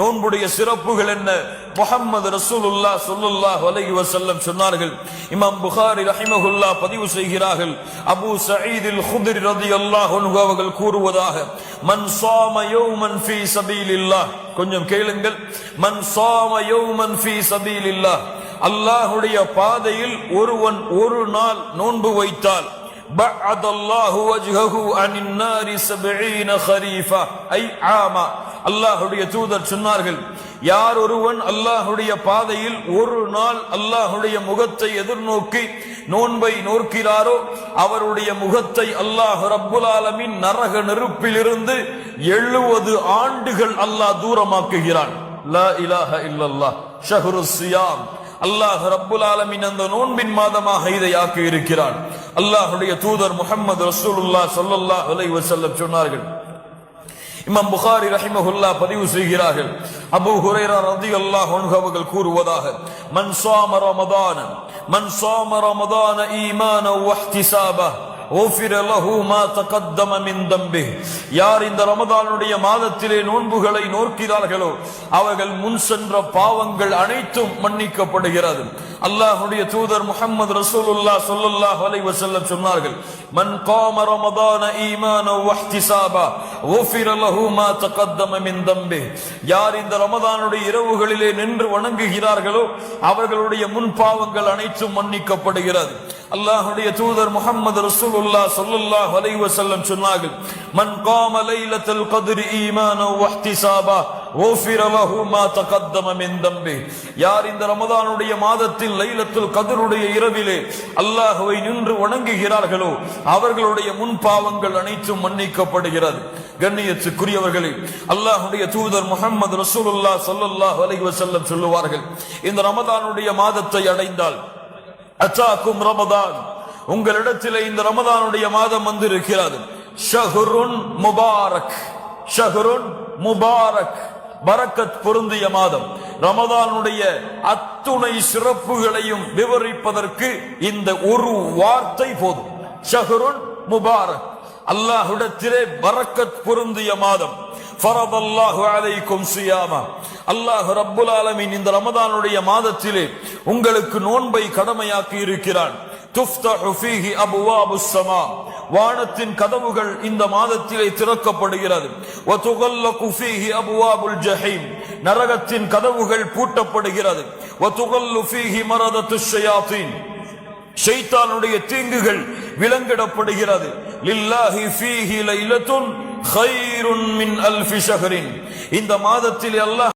நோன்புடைய சிறப்புகள் என்ன? முஹம்மது ரசூலுல்லாஹ் ஸல்லல்லாஹு அலைஹி வஸல்லம் சொன்னார்கள். இமாம் புகாரி ரஹிமஹுல்லாஹ் பதிவு செய்கிறார்கள். அபூ சயீத் அல் குத்ரி ரலியல்லாஹு அன்ஹு அவர்கள் கூறுவதாக, மன் ஸாம யௌமன் ஃபீ ஸபீலில்லாஹ், கொஞ்சம் கேளுங்கள், மன் ஸாம யௌமன் ஃபீ ஸபீலில்லாஹ், அல்லாஹ்வுடைய பாதையில் ஒருவன் ஒரு நாள் நோன்பு வைத்தால், பஅதல்லாஹு வஜ்ஹஹு அனின் நாரி 70 கரீஃபா ஐ ஆமா. அல்லாஹ்வுடைய தூதர் சொன்னார்கள், யார் ஒருவன் அல்லாஹ்வுடைய பாதையில் ஒரு நாள் அல்லாஹ்வுடைய முகத்தை எதிர்நோக்கி நோன்பை நோக்கிறாரோ, அவருடைய முகத்தை அல்லாஹ் ரப்புல் ஆலமீன் நரக நெருப்பிலிருந்து 70 ஆண்டுகள் அல்லாஹ் தூரமாக்குகிறான். லா இலாஹ இல்லல்லாஹ் ஷஹ்ருஸ் ஸியாம். அல்லாஹ் ரப்புல் ஆலமீன் அந்த நோன்பின் மாதமாக இதை ஆக்கி இருக்கிறான். அல்லாஹ்வுடைய தூதர் முஹம்மது ரசூலுல்லாஹ் ஸல்லல்லாஹு அலைஹி வஸல்லம் சொன்னார்கள். இமாம் புகாரி ரஹிமஹுல்லாஹ் பதிவு செய்கிறார்கள். அபூ ஹுரைரா ரலியல்லாஹு அன்ஹு அவர்கள் கூறுவதாக, மன் ஸாம ரமதான ஈமானன் வ இஹ்திசாபன் غفر له ما تقدم من ذنبه. யார் இந்த ரமதானுடைய மாதத்திலே நோன்புகளை நோக்கிறார்களோ, அவர்கள் முன் சென்ற பாவங்கள் அனைத்தும் மன்னிக்கப்படுகிறது. அல்லாஹ்வுடைய தூதர் முஹம்மது ரசூலுல்லாஹ் ஸல்லல்லாஹு அலைஹி வஸல்லம் சொன்னார்கள், மன் காம ரமதான ஈமானன் வ இஹ்திசாபன் غفر له ما تقدم من ذنبه. யார் இந்த ரமதானுடைய இரவுகளிலே நின்று வணங்குகிறார்களோ, அவர்களுடைய முன் பாவங்கள் அனைத்தும் மன்னிக்கப்படுகிறது. அல்லாஹ்வுடைய தூதர் முஹம்மது ரசூலுல்லாஹ் ஸல்லல்லாஹு அலைஹி வஸல்லம் சொன்னார்கள், மன் காம லைலத்துல் கத்ரி ஈமானன் வ இஹ்திசாபன் غفر له ما تقدم من ذنبه. யார் இந்த ரமதானுடைய மாதத்தில் லைலத்துல் கத்ருடைய இரவிலே அல்லாஹ்வை நின்று வணங்குகிறார்களோ, அவர்களுடைய முன் பாவங்கள் அனைத்தும் மன்னிக்கப்படுகிறது. கண்ணியத்துக்குரியவர்களே, அல்லாஹ்வுடைய தூதர் முஹம்மது ரசூலுல்லாஹ் ஸல்லல்லாஹு அலைஹி வஸல்லம் சொல்லுவார்கள், இந்த ரமதானுடைய மாதத்தை அடைந்தால், அத்தாக்கும் ரமதான், உங்களிடத்திலே இந்த ரமதானுடைய மாதம் வந்திருக்கிறது, ஷஹ்ருன் முபாரக், ஷஹ்ருன் முபாரக், பரக்கத் பொருந்திய மாதம். ரமதானுடைய அத்துணை சிறப்புகளையும் விவரிப்பதற்கு இந்த ஒரு வார்த்தை போதும், ஷஹ்ருன் முபாரக், அல்லாஹ்விடத்திலே பரக்கத் பொருந்திய மாதம். ஃபரதல்லாஹு அலைக்கும் ஸியாமா, அல்லாஹ் ரப்புல் ஆலமீன் இந்த ரமதானுடைய மாதத்திலே உங்களுக்கு நோன்பை கடமையாக்கி இருக்கிறான். துஃப்தஹு ஃபீஹி அப்வாபுஸ் ஸமா, வானத்தின் கதவுகள் இந்த மாதத்திலே திறக்கப்படுகிறது. வ துகல்லகு ஃபீஹி அப்வாபுல் ஜஹீம், நரகத்தின் கதவுகள் பூட்டப்படுகிறது. வ துகல்லு ஃபீஹி மரதத்துஷ் ஷயாத்தீன், ஷைத்தானுடைய தீங்குகள் விலங்கிடப்படுகிறது. லில்லாஹி ஃபீஹி லைலத்துன் கைருன் மின் அல்ஃபி ஷஹ்ரின், இந்த மாதத்தில் அல்லாஹ்